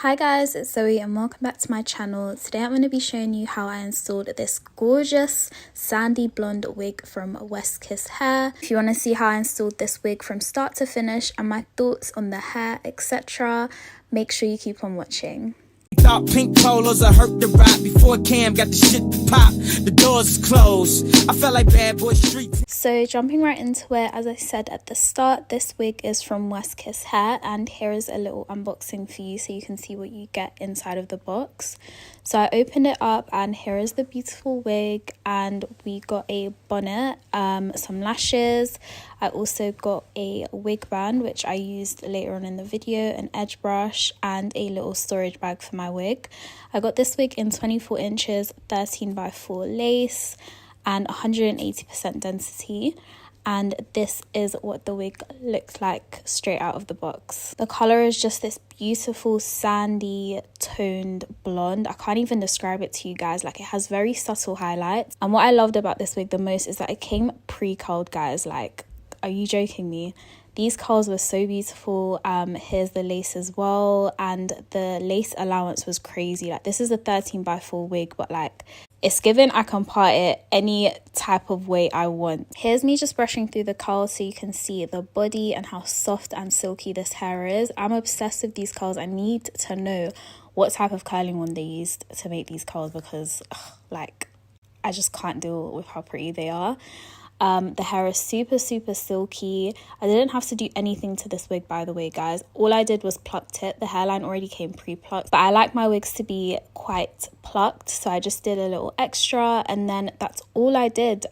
Hi guys, it's Zoe and welcome back to my channel. Today I'm going to be showing you how I installed this gorgeous sandy blonde wig from westkisshair. If you want to see how I installed this wig from start to finish and my thoughts on the hair, etc., make sure you keep on watching. Dark pink polos, I hurt the rock before Cam got the shit to pop. The doors closed. I felt like bad boy street. So jumping right into it, as I said at the start, this wig is from westkisshair and here is a little unboxing for you so you can see what you get inside of the box. So I opened it up and here is the beautiful wig, and we got a bonnet, some lashes. I also got a wig band which I used later on in the video, an edge brush and a little storage bag for my wig. I got this wig in 24 inches, 13x4 lace and 180% density, and this is what the wig looks like straight out of the box. The color is just this beautiful sandy toned blonde. I can't even describe it to you guys. Like, it has very subtle highlights, and what I loved about this wig the most is that it came pre-curled, guys. Like, are you joking me? These curls were so beautiful. Here's the lace as well, and the lace allowance was crazy. Like, this is a 13x4 wig, but like, it's given I can part it any type of way I want. Here's me just brushing through the curls so you can see the body and how soft and silky this hair is. I'm obsessed with these curls. I need to know what type of curling one they used to make these curls because like, I just can't deal with how pretty they are. The hair is super silky. I didn't have to do anything to this wig, by the way, guys. All I did was plucked it. The hairline already came pre-plucked, but I like my wigs to be quite plucked, so I just did a little extra, and then that's all I did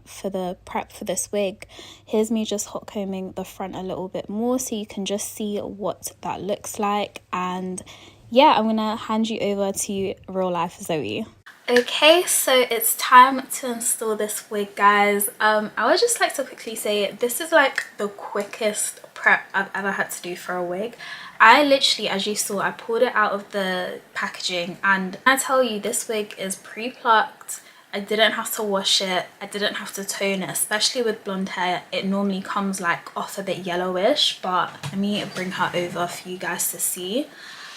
for the prep for this wig. Here's me just hot combing the front a little bit more so you can just see what that looks like. And yeah, I'm gonna hand you over to real life Zoe. Okay, so it's time to install this wig, guys. I would just like to quickly say this is like the quickest prep I've ever had to do for a wig. I literally, as you saw, I pulled it out of the packaging, and I tell you, this wig is pre-plucked. I didn't have to wash it, I didn't have to tone it, especially with blonde hair. It normally comes like off a bit yellowish, but let me bring her over for you guys to see.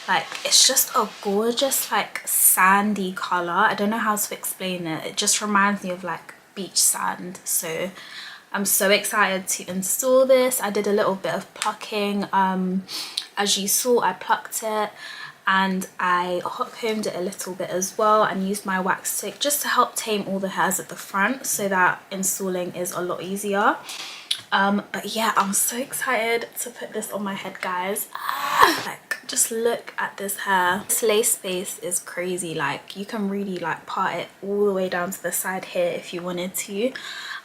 Like, it's just a gorgeous like sandy color. I don't know how to explain it. It just reminds me of like beach sand. So I'm so excited to install this. I did a little bit of plucking. As you saw, I plucked it and I hot combed it a little bit as well and used my wax stick just to help tame all the hairs at the front so that installing is a lot easier. But yeah, I'm so excited to put this on my head, guys. Like, just look at this hair. This lace base is crazy. Like, you can really like part it all the way down to the side here if you wanted to.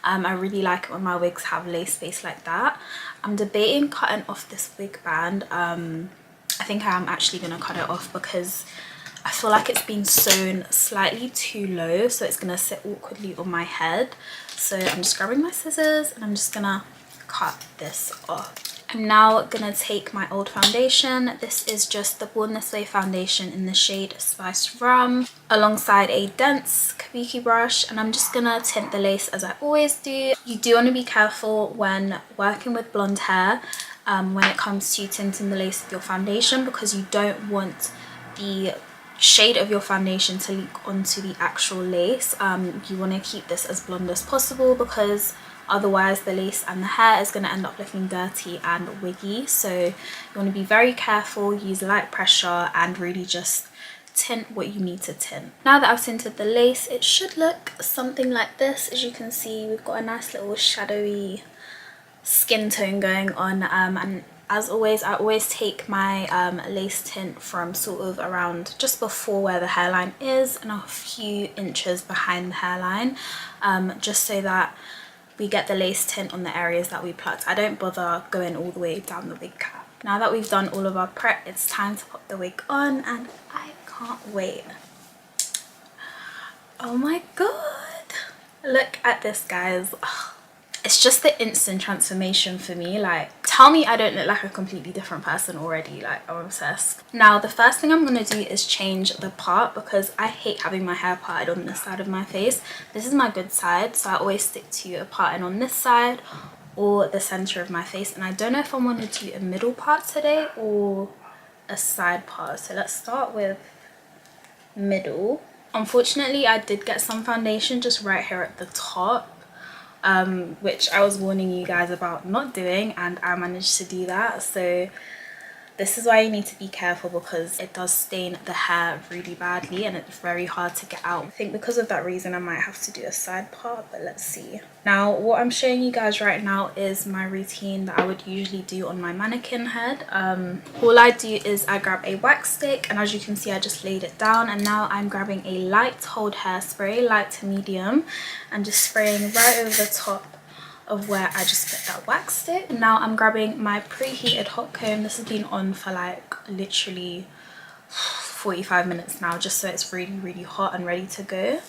I really like it when my wigs have lace base like that. I'm debating cutting off this wig band. I think I am actually gonna cut it off because I feel like it's been sewn slightly too low, so it's gonna sit awkwardly on my head. So I'm just grabbing my scissors and I'm just gonna cut this off. I'm now gonna take my old foundation. This is just the Born This Way foundation in the shade Spiced Rum, alongside a dense kabuki brush, and I'm just gonna tint the lace as I always do. You do want to be careful when working with blonde hair when it comes to tinting the lace with your foundation, because you don't want the shade of your foundation to leak onto the actual lace. You want to keep this as blonde as possible because otherwise the lace and the hair is going to end up looking dirty and wiggy. So you want to be very careful, use light pressure and really just tint what you need to tint. Now that I've tinted the lace, it should look something like this. As you can see, we've got a nice little shadowy skin tone going on, and as always, I always take my lace tint from sort of around just before where the hairline is and a few inches behind the hairline, just so that we get the lace tint on the areas that we plucked. I don't bother going all the way down the wig cap. Now that we've done all of our prep, it's time to put the wig on, and I can't wait. Oh my god, look at this, guys. It's just the instant transformation for me. Like, tell me I don't look like a completely different person already. Like, I'm obsessed. Now the first thing I'm gonna do is change the part because I hate having my hair parted on this side of my face. This is my good side, so I always stick to a parting on this side or the center of my face, and I don't know if I want to do a middle part today or a side part. So let's start with middle. Unfortunately, I did get some foundation just right here at the top, which I was warning you guys about not doing, and I managed to do that. So this is why you need to be careful, because it does stain the hair really badly and it's very hard to get out. I think because of that reason I might have to do a side part, but let's see. Now what I'm showing you guys right now is my routine that I would usually do on my mannequin head. All I do is I grab a wax stick, and as you can see I just laid it down, and now I'm grabbing a light hold hairspray, light to medium, and just spraying right over the top of where I just put that wax stick. Now I'm grabbing my preheated hot comb. This has been on for like literally 45 minutes now, just so it's really hot and ready to go.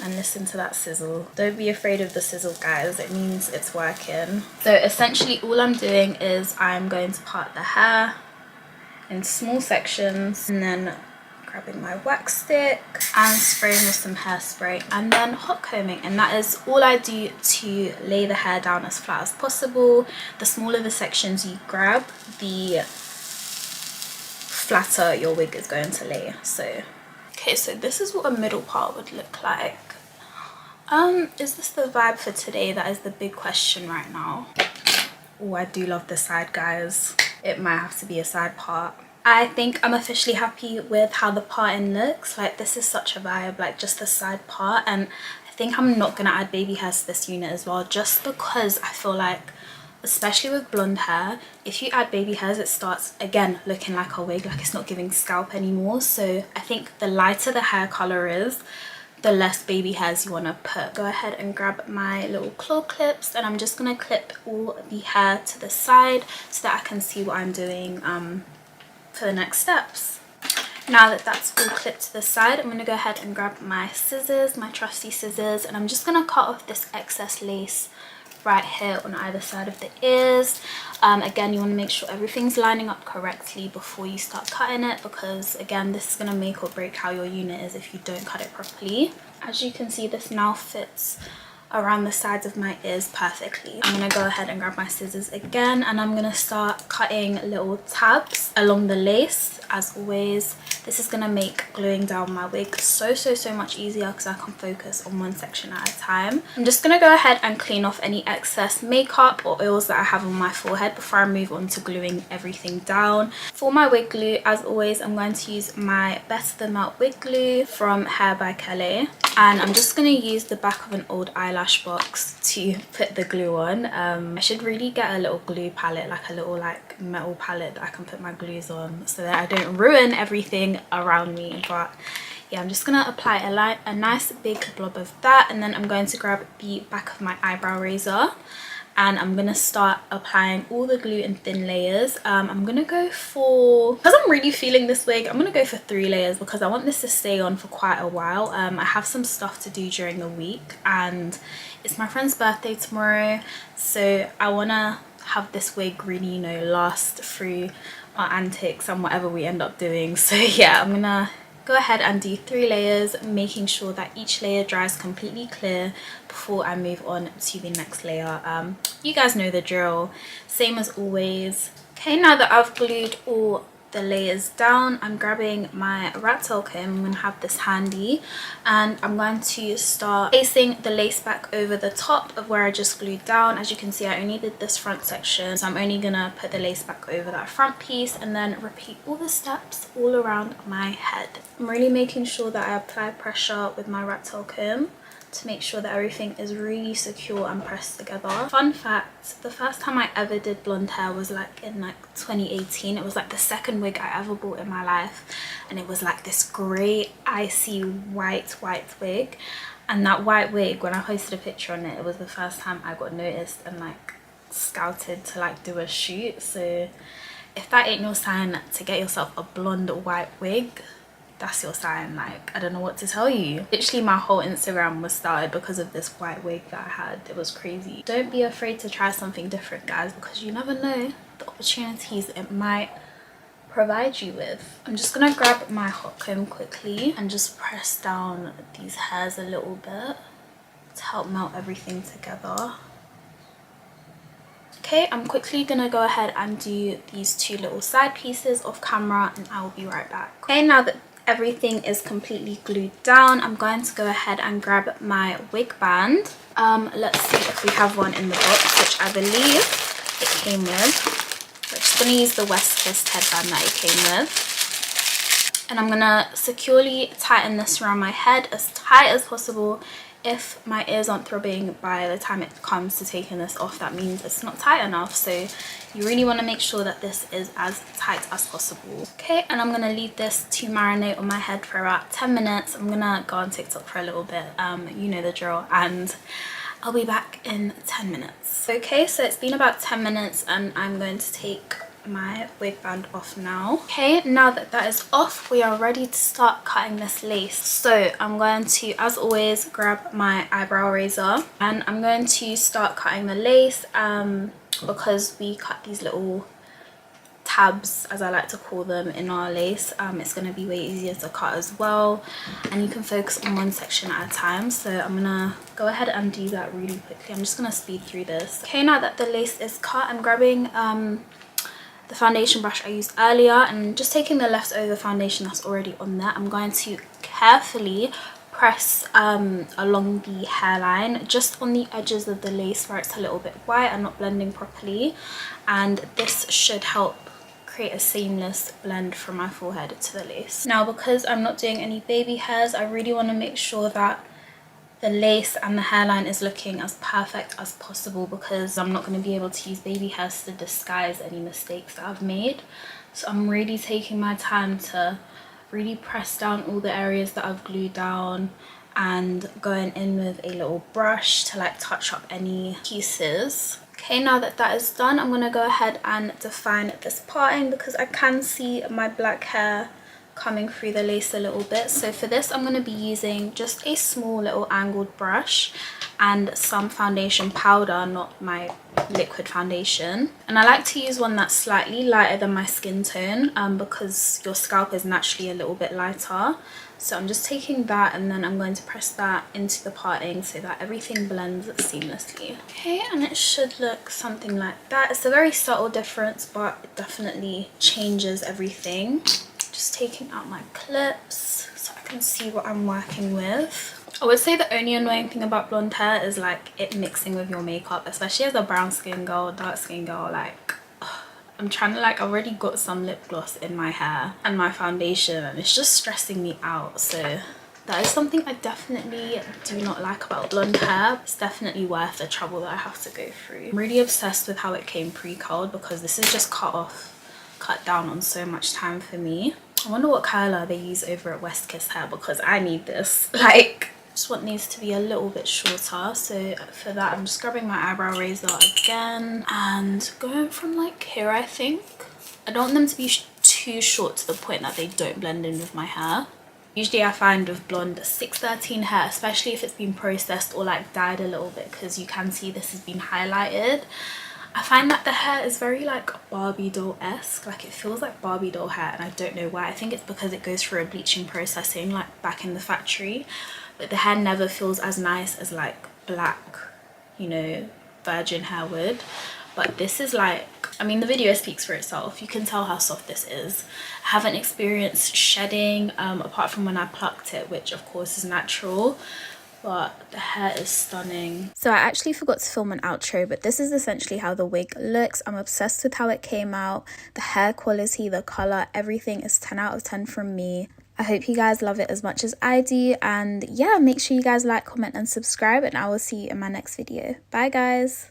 And listen to that sizzle. Don't be afraid of the sizzle, guys, it means it's working. So essentially all I'm doing is I'm going to part the hair in small sections, and then grabbing my wax stick and spraying with some hairspray, and then hot combing. And that is all I do to lay the hair down as flat as possible. The smaller the sections you grab, the flatter your wig is going to lay. So okay, so this is what a middle part would look like. Is this the vibe for today? That is the big question right now. Oh, I do love the side, guys. It might have to be a side part. I think I'm officially happy with how the parting looks. Like, this is such a vibe, like just the side part. And I think I'm not gonna add baby hairs to this unit as well, just because I feel like, especially with blonde hair, if you add baby hairs it starts again looking like a wig, like it's not giving scalp anymore. So I think the lighter the hair color is, the less baby hairs you want to put. Go ahead and grab my little claw clips, and I'm just gonna clip all the hair to the side so that I can see what I'm doing for the next steps. Now that that's all clipped to the side, I'm going to go ahead and grab my scissors, my trusty scissors, and I'm just going to cut off this excess lace right here on either side of the ears. Again, you want to make sure everything's lining up correctly before you start cutting it, because again, this is going to make or break how your unit is if you don't cut it properly. As you can see, this now fits around the sides of my ears perfectly. I'm gonna go ahead and grab my scissors again, and I'm gonna start cutting little tabs along the lace. As always, this is gonna make gluing down my wig so much easier, because I can focus on one section at a time. I'm just gonna go ahead and clean off any excess makeup or oils that I have on my forehead before I move on to gluing everything down. For my wig glue, as always, I'm going to use my Best the Melt wig glue from Hair by Calais, and I'm just going to use the back of an old eyelash box to put the glue on. I should really get a little glue palette, like a little like metal palette that I can put my glues on so that I don't ruin everything around me. But yeah, I'm just gonna apply a nice big blob of that, and then I'm going to grab the back of my eyebrow razor, and I'm gonna start applying all the glue in thin layers. I'm gonna go for, because I'm really feeling this wig, I'm gonna go for 3 layers because I want this to stay on for quite a while. I have some stuff to do during the week, and it's my friend's birthday tomorrow, so I wanna have this wig really, you know, last through our antics and whatever we end up doing. So yeah, I'm gonna go ahead and do 3 layers, making sure that each layer dries completely clear before I move on to the next layer. You guys know the drill, same as always. Okay, now that I've glued all the layers down, I'm grabbing my rat tail comb. I'm going to have this handy, and I'm going to start placing the lace back over the top of where I just glued down. As you can see, I only did this front section, so I'm only gonna put the lace back over that front piece and then repeat all the steps all around my head. I'm really making sure that I apply pressure with my rat tail comb to make sure that everything is really secure and pressed together. Fun fact, the first time I ever did blonde hair was like in like 2018. It was like the second wig I ever bought in my life, and it was like this grey icy white wig. And that white wig, when I posted a picture on it, it was the first time I got noticed and like scouted to like do a shoot. So if that ain't your sign to get yourself a blonde white wig, that's your sign. Like, I don't know what to tell you. Literally my whole Instagram was started because of this white wig that I had. It was crazy. Don't be afraid to try something different, guys, because you never know the opportunities it might provide you with. I'm just gonna grab my hot comb quickly and just press down these hairs a little bit to help melt everything together. Okay, I'm quickly gonna go ahead and do these two little side pieces off camera, and I will be right back. Okay, now that everything is completely glued down, I'm going to go ahead and grab my wig band. Let's see if we have one in the box, which I believe it came with. So I'm just gonna use the West Kiss headband that it came with. And I'm gonna securely tighten this around my head as tight as possible. If my ears aren't throbbing by the time it comes to taking this off, that means it's not tight enough. So you really want to make sure that this is as tight as possible. Okay, and I'm going to leave this to marinate on my head for about 10 minutes. I'm going to go on TikTok for a little bit, you know the drill, and I'll be back in 10 minutes. Okay, so it's been about 10 minutes and I'm going to take my wig band off now. Okay, now that that is off, we are ready to start cutting this lace. So I'm going to, as always, grab my eyebrow razor and I'm going to start cutting the lace because we cut these little tabs, as I like to call them, in our lace. It's going to be way easier to cut as well, and you can focus on one section at a time. So I'm gonna go ahead and do that really quickly. I'm just gonna speed through this. Okay, now that the lace is cut, I'm grabbing the foundation brush I used earlier and just taking the leftover foundation that's already on there. I'm going to carefully press along the hairline, just on the edges of the lace where it's a little bit white and not blending properly, and this should help create a seamless blend from my forehead to the lace. Now, because I'm not doing any baby hairs, I really want to make sure that the lace and the hairline is looking as perfect as possible, because I'm not going to be able to use baby hairs to disguise any mistakes that I've made. So I'm really taking my time to really press down all the areas that I've glued down and going in with a little brush to like touch up any pieces. Okay, now that that is done, I'm going to go ahead and define this parting because I can see my black hair coming through the lace a little bit. So for this, I'm going to be using just a small little angled brush and some foundation powder, not my liquid foundation. And I like to use one that's slightly lighter than my skin tone because your scalp is naturally a little bit lighter. So I'm just taking that and then I'm going to press that into the parting so that everything blends seamlessly. Okay, and it should look something like that. It's a very subtle difference, but it definitely changes everything. Just taking out my clips so I can see what I'm working with. I would say the only annoying thing about blonde hair is like it mixing with your makeup, especially as a brown skin girl, dark skin girl. Like I'm trying to I've already got some lip gloss in my hair and my foundation and it's just stressing me out. So that is something I definitely do not like about blonde hair. It's definitely worth the trouble that I have to go through. I'm really obsessed with how it came pre-curled because this is just cut down on so much time for me. I wonder what curler they use over at West Kiss Hair because I need this. Like, just want these to be a little bit shorter. So for that, I'm just grabbing my eyebrow razor again and going from like here, I think. I don't want them to be too short to the point that they don't blend in with my hair. Usually I find with blonde 613 hair, especially if it's been processed or like dyed a little bit, because you can see this has been highlighted, I find that the hair is very like Barbie doll-esque. Like it feels like Barbie doll hair and I don't know why. I think it's because it goes through a bleaching processing like back in the factory, but the hair never feels as nice as like black, you know, virgin hair would. But this is like, I mean, the video speaks for itself. You can tell how soft this is. I haven't experienced shedding apart from when I plucked it, which of course is natural. But the hair is stunning. So I actually forgot to film an outro, but this is essentially how the wig looks. I'm obsessed with how it came out. The hair quality, the color, everything is 10 out of 10 from me. I hope you guys love it as much as I do. And yeah, make sure you guys like, comment and subscribe, and I will see you in my next video. Bye guys.